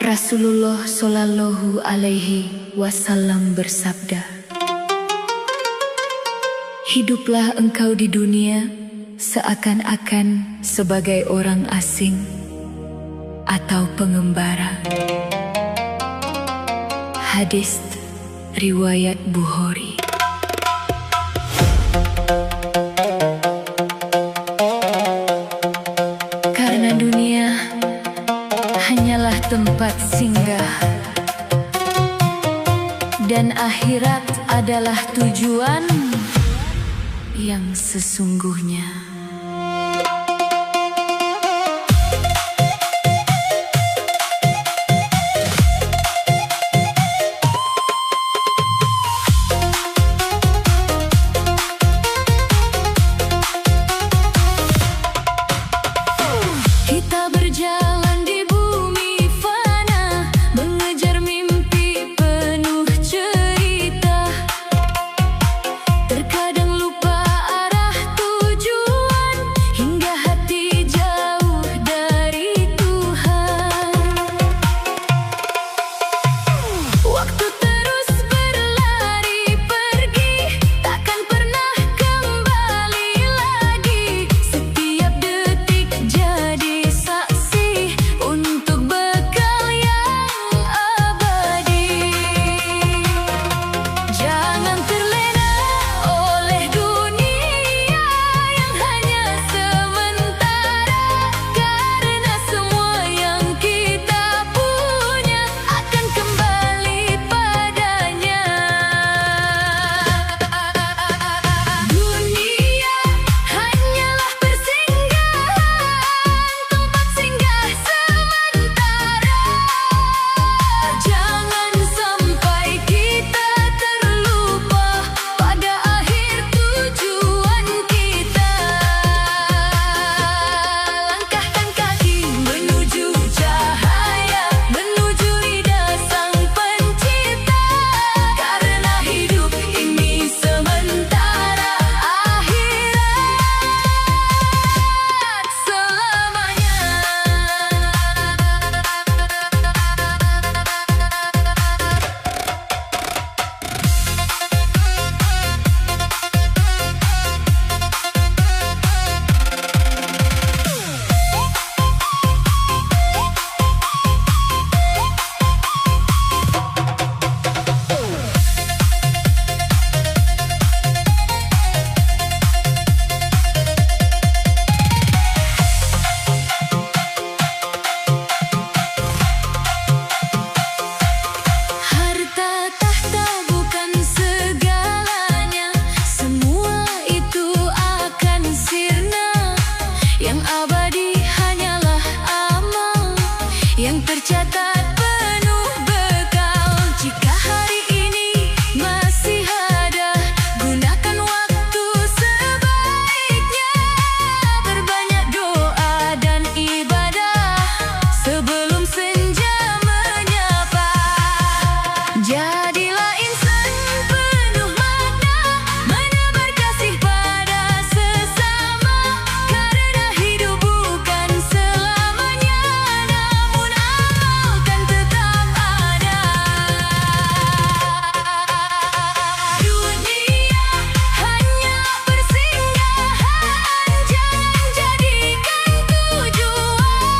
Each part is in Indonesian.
Rasulullah Shallallahu Alaihi Wasallam bersabda, "Hiduplah engkau di dunia seakan-akan sebagai orang asing atau pengembara." Hadis riwayat Bukhari. Karena dunia hanyalah tempat singgah dan akhirat adalah tujuan yang sesungguhnya. Kita berjalan di bumi fana, mengejar mimpi penuh cerita. Terkadang lupa arah tujuan, hingga hati jauh dari Tuhan. Waktu terus berlari pergi, takkan pernah kembali lagi. Setiap detik jadi saksi untuk bekal yang abadi. Jangan terlena oleh dunia yang hanya sementara, karena semua yang kita punya akan kembali padanya. Dunia hanyalah persinggahan, tempat singgah sementara. Jangan sampai kita terlupa pada akhir tujuan kita. Langkahkan kaki menuju cahaya, menuju lidah Sang Pencipta. Karena hidup ini sementara, akhirat selamanya. Harta tahta bukan segalanya, semua itu akan sirna. Yang abadi hanyalah amal yang tercatat penuh bekal. Jika hari ini masih ada, gunakan waktu sebaiknya. Perbanyak doa dan ibadah sebelum senja menyapa. Jadilah insan penuh makna, menebar kasih pada sesama. Karena hidup bukan selamanya, namun amal kan tetap ada. Dunia hanya persinggahan, jangan jadikan tujuan.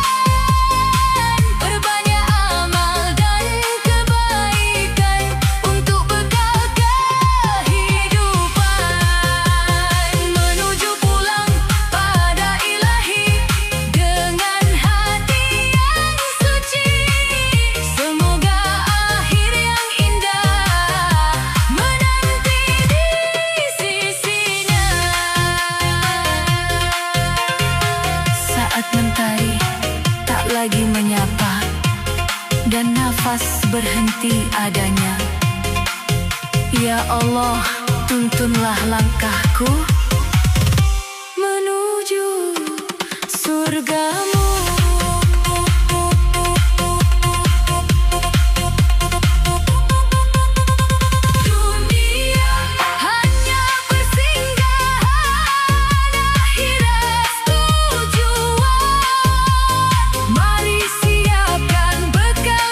Perbanyak amal dan kebaikan untuk bekal kehidupan. Menuju pulang pada Ilahi dengan hati yang suci. Semoga akhir yang indah menanti di sisinya. Saat mentari tak lagi menyapa dan nafas berhenti adanya, ya Allah, tuntunlah langkahku menuju surgamu. Dunia hanya persinggahan, akhirat tujuan. Mari siapkan bekal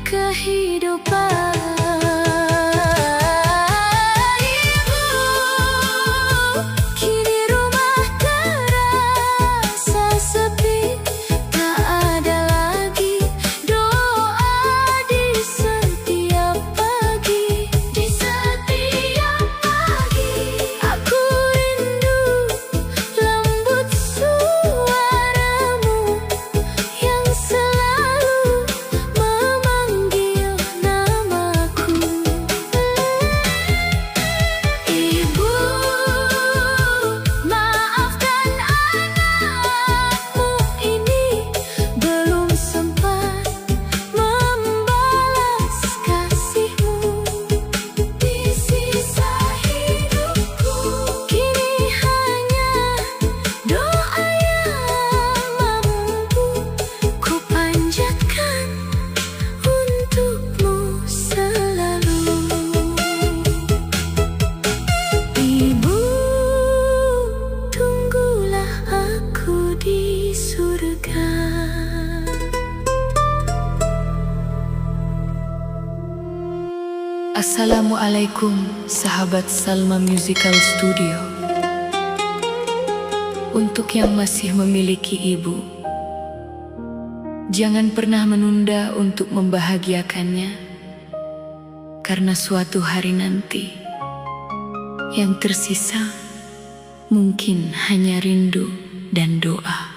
kehidupan. Ibu, kini rumah terasa sepi, tak ada lagi doa di setiap pagi. Di setiap pagi aku rindu lembut suaramu yang selalu memanggil namaku. Ibu, maafkan anakmu ini belum sempat membalas kasihmu. Di sisa hidupku kini hanya doa yang mampu ku panjatkan untukmu selalu. Ibu, tunggulah aku di surga. Assalamualaikum sahabat Salma Musical Studio. Untuk yang masih memiliki ibu, jangan pernah menunda untuk membahagiakannya, karena suatu hari nanti yang tersisa mungkin hanya rindu dan doa.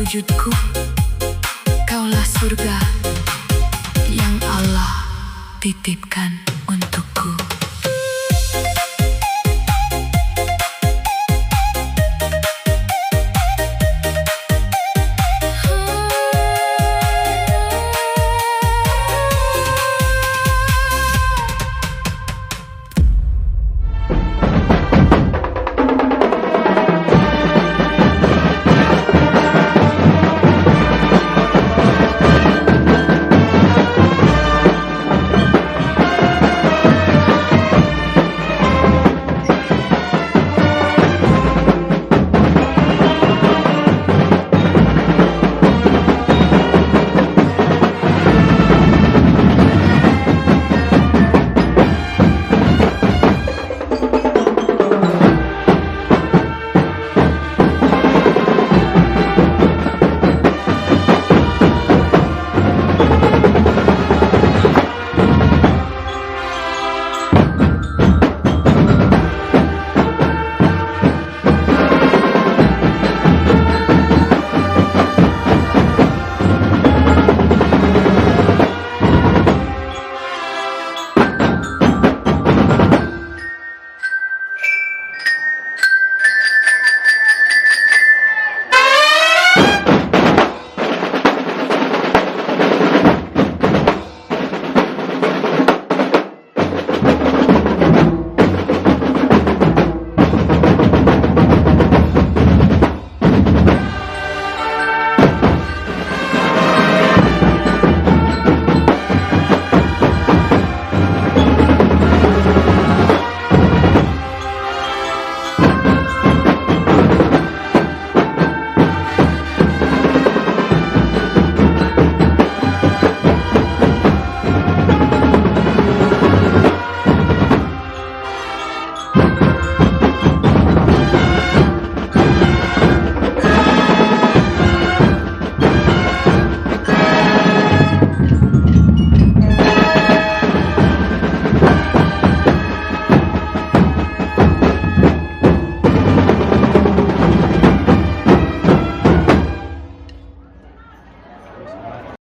wujudku.